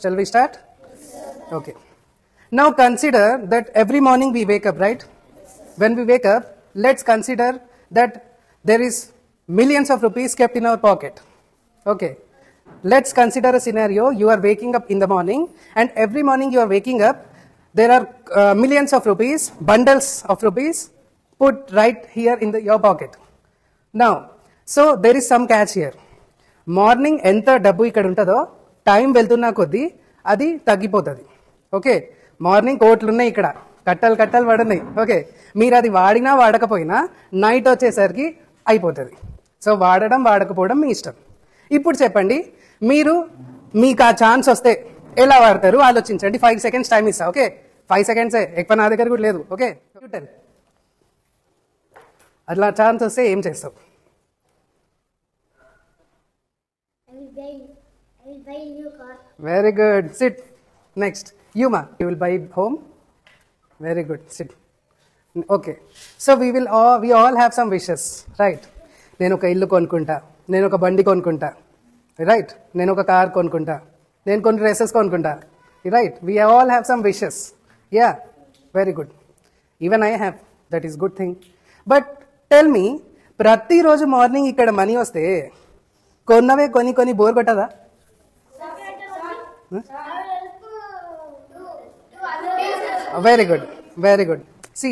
shall we start? Okay. Now consider that every morning we wake up, right? When we wake up, let's consider that there is millions of rupees kept in our pocket. Okay. Let's consider a scenario. You are waking up in the morning, and every morning you are waking up, there are millions of rupees, bundles of rupees put right here in your pocket. Now, so there is some catch here. Morning ఎంత డబ్బు ఇక్కడ ఉంటుందో time వెళ్తున్నా కొద్దీ అది తగ్గిపోతుంది. Okay, morning కోట్లు ఉన్నాయి, ఇక్కడ కట్టలు కట్టలు పడున్నాయి. ఓకే, మీరు అది వాడినా వాడకపోయినా నైట్ వచ్చేసరికి అయిపోతుంది. సో వాడడం వాడకపోవడం మీ ఇష్టం. ఇప్పుడు చెప్పండి, మీకు ఆ ఛాన్స్ వస్తే ఎలా వాడతారు ఆలోచించండి. 5 seconds టైం ఇస్తా. ఓకే, 5 seconds, ఎక్కువ నా దగ్గర కూడా లేదు. ఓకే, అట్లా ఛాన్స్ వస్తే ఏం చేస్తావు? I will buy a new car. Very good. Sit. Next. Yuma, you will buy home. Very good. Sit. Okay. So we all have some wishes, right? నేను ఒక ఇల్లు కొనుక్కుంటా, నేను ఒక బండి కొనుక్కుంటా, రైట్? నేను ఒక కార్ కొనుక్కుంటా, నేను కొన్ని డ్రెస్సెస్ కొనుక్కుంటా, right? We all have some wishes. Yeah. Very good. Even I have. That is good thing. But tell me, ప్రతిరోజు మార్నింగ్ ఇక్కడ మనీ వస్తే కొన్నవే కొని బోర్ కొట్టదా? Very good, very good. See,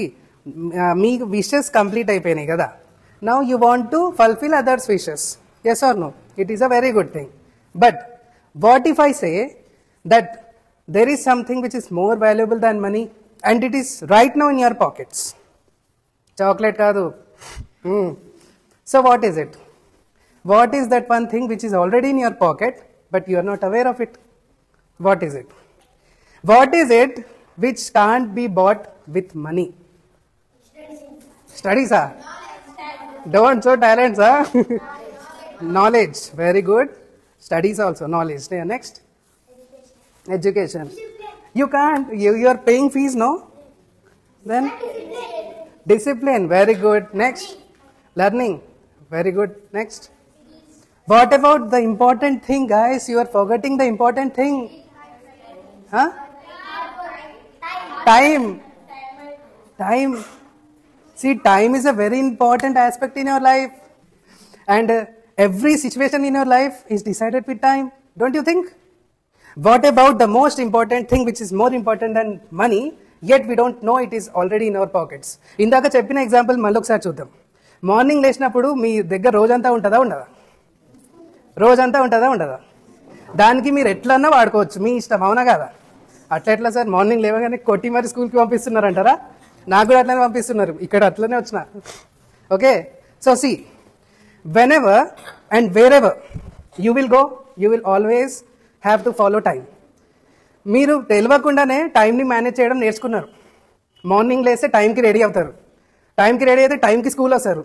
మీ విషెస్ కంప్లీట్ అయిపోయినాయి కదా. Now you want to fulfil others wishes. Yes or no? It is a very good thing. But what if I say that there is something which is more valuable than money and it is right now in your pockets? Chocolate కాదు. So what is it? What is that one thing which is already in your pocket but you are not aware of it? What is it? What is it which can't be bought with money? Studies, huh? Don't show talents, huh? Knowledge. Very good. Studies also. Knowledge. Next. Education. You can't. You are paying fees, no? Then? Discipline. Very good. Next. Learning. Very good. Next. What about the important thing, guys? You are forgetting the important thing. Huh? Time. Time. See, time is a very important aspect in your life. And every situation in your life is decided with time. Don't you think? What about the most important thing which is more important than money, yet we don't know it is already in our pockets? ఇందాక చెప్పిన example మళ్ళీ ఒకసారి చూద్దాం. Morning లేచినప్పుడు మీ దగ్గర రోజంతా ఉంటుందా ఉండదా? రోజంతా ఉంటుందా ఉండదా? దానికి మీరు ఎట్లన్నా వాడుకోవచ్చు, మీ ఇష్టం. అవునా కదా? అట్లా సార్ మార్నింగ్ లేవగానే కొట్టి మరి స్కూల్కి పంపిస్తున్నారంటారా? నాకు కూడా అట్లనే పంపిస్తున్నారు, ఇక్కడ అట్లనే వచ్చిన. Okay, so see, whenever and wherever you will go, you will always have to follow time. మీరు తెలియకుండానే టైంని మేనేజ్ చేయడం నేర్చుకున్నారు. మార్నింగ్ లేస్తే టైంకి రెడీ అవుతారు, టైంకి రెడీ అయితే టైంకి స్కూల్ వస్తారు,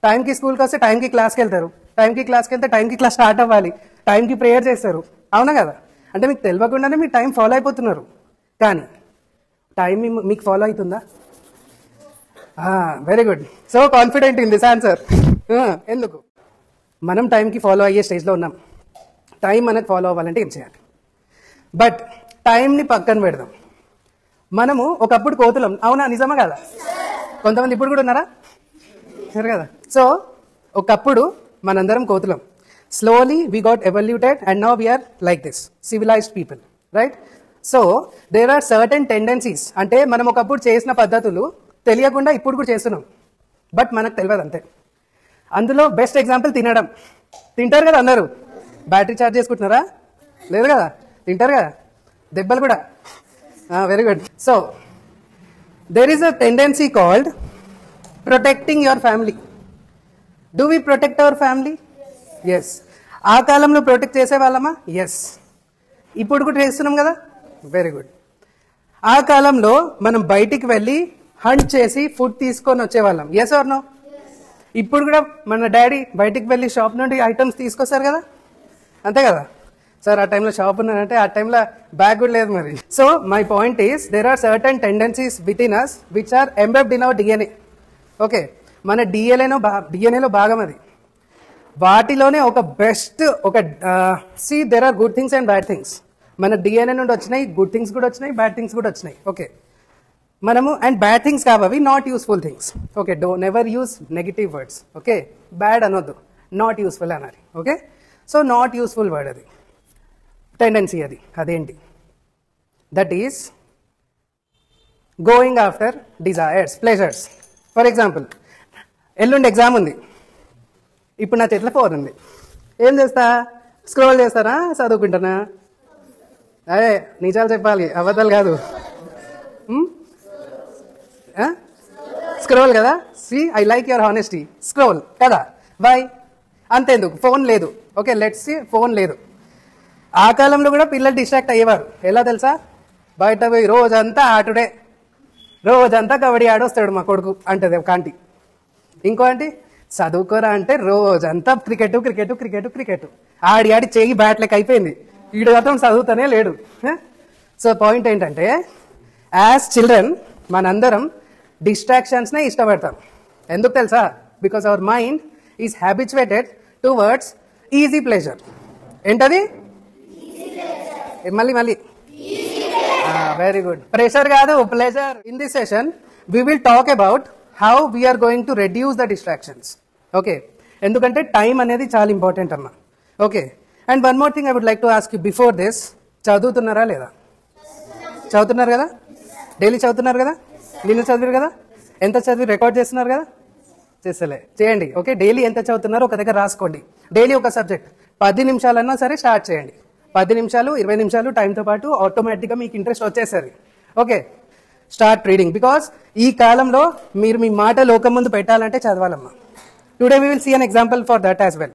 టైంకి స్కూల్కి వస్తే టైంకి క్లాస్కి వెళ్తారు, టైంకి క్లాస్కి వెళ్తే టైంకి క్లాస్ స్టార్ట్ అవ్వాలి, టైంకి ప్రేయర్ చేస్తారు. అవునా కదా? అంటే మీకు తెలియకుండానే మీరు టైం ఫాలో అయిపోతున్నారు. కానీ టైం మీకు ఫాలో అవుతుందా? Very good. So confident in this answer. ఎందుకు? మనం టైంకి ఫాలో అయ్యే స్టేజ్లో ఉన్నాం. టైం మనకు ఫాలో అవ్వాలంటే ఏం చేయాలి? బట్ టైంని పక్కన పెడదాం. మనము ఒకప్పుడు కోతులం. అవునా? నిజమా కదా? కొంతమంది ఇప్పుడు కూడా ఉన్నారా? సరే కదా? సో ఒకప్పుడు మనందరం కోతులం. Slowly we got evoluted and now we are like this civilized people, right? So there are certain tendencies. అంటే మనం ఒకప్పుడు చేసిన పద్ధతులు తెలియకుండా ఇప్పుడు కూడా చేస్తున్నాం, బట్ మనకు తెలియదు అంతే. అందులో బెస్ట్ ఎగ్జాంపుల్ తినడం. తింటారు కదా అందరూ? బ్యాటరీ ఛార్జ్ చేసుకుంటున్నారా? లేదు కదా? తింటారు కదా? దెబ్బలు కూడా. Very good. So there is a tendency called protecting your family. Do we protect our family? Yes. ఆ కాలంలో ప్రొటెక్ట్ చేసేవాళ్ళమా? ఎస్. ఇప్పుడు కూడా చేస్తున్నాం కదా? Very good. ఆ కాలంలో మనం బయటికి వెళ్ళి హంట్ చేసి ఫుడ్ తీసుకొని వచ్చేవాళ్ళం. Yes or no? ఇప్పుడు కూడా మన డాడీ బయటికి వెళ్ళి షాప్ నుండి ఐటమ్స్ తీసుకొస్తారు కదా? అంతే కదా? సార్ ఆ టైంలో షాప్ ఉన్నారంటే ఆ టైంలో బ్యాగ్ కూడా లేదు మరి. So my point is there are certain tendencies within us which are embedded in our DNA. Okay, మన డిఎన్ఏలో భాగం అది. వాటిలోనే ఒక బెస్ట్ ఒక see there are good things and bad things. మన డిఎన్ఏ నుండి వచ్చినాయి, గుడ్ థింగ్స్ కూడా వచ్చినాయి, బ్యాడ్ థింగ్స్ కూడా వచ్చినాయి. ఓకే, మనము అండ్ బ్యాడ్ థింగ్స్ కావవి not useful things. Okay, never use negative words. Okay, bad అనొద్దు, నాట్ యూస్ఫుల్ అనాలి. Okay, so not useful word అది టెండెన్సీ. అదేంటి? That is going after desires, pleasures. For example, ఎల్లుండి exam ఉంది, ఇప్పుడు నా చేతిలో ఫోన్ ఉంది, ఏం చేస్తా? స్క్రోల్ చేస్తానా, చదువుకుంటానా? అదే నిజాలు చెప్పాలి, అబద్ధాలు కాదు. స్క్రోల్ కదా. See, I like your honesty. Scroll కదా. వై? అంతేందుకు, ఫోన్ లేదు. ఓకే, లెట్స్ సి, ఫోన్ లేదు. ఆ కాలంలో కూడా పిల్లలు డిస్ట్రాక్ట్ అయ్యేవారు. ఎలా తెలుసా? బయట పోయి రోజంతా ఆటుడే, రోజంతా కబడ్డీ ఆడొస్తాడు మా కొడుకు అంటది ఒక ఆంటీ. ఇంకో ఆంటీ, చదువుకోరా అంటే రోజంతా క్రికెట్ క్రికెట్ క్రికెట్ క్రికెట్ ఆడి ఆడి చేయి బ్యాట్ లెక్క అయిపోయింది. వీడు మాత్రం చదువుతానే లేడు. సో పాయింట్ ఏంటంటే, యాజ్ చిల్డ్రన్ మనందరం డిస్ట్రాక్షన్స్నే ఇష్టపడతాం. ఎందుకు తెలుసా? Because our mind is habituated towards easy pleasure. ఏంటది? మళ్ళీ వెరీ గుడ్. ప్రెషర్ కాదు, pleasure. In this session we will talk about how we are going to reduce the distractions. Okay, ఎందుకంటే టైం అనేది చాలా ఇంపార్టెంట్ అమ్మా. Okay, and one more thing I would like to ask you before this. చదువుతున్నారా లేదా? చదువుతున్నారు కదా? Daily చదువుతున్నారు కదా? నిన్న చదివారు కదా? ఎంత చదివి రికార్డ్ చేస్తున్నారు కదా? చేయండి. ఓకే, డైలీ ఎంత చదువుతున్నారో ఒక దగ్గర రాసుకోండి. డైలీ ఒక సబ్జెక్ట్ 10 నిమిషాలన్నా సరే స్టార్ట్ చేయండి. 10 నిమిషాలు 20 నిమిషాలు టైంతో పాటు ఆటోమేటిక్గా మీకు ఇంట్రెస్ట్ వచ్చేసరి. Okay, start reading. బికాస్ ఈ కాలంలో మీరు మీ మాట లోకం ముందు పెట్టాలంటే చదవాలమ్మా. Today we will see an example for that as well.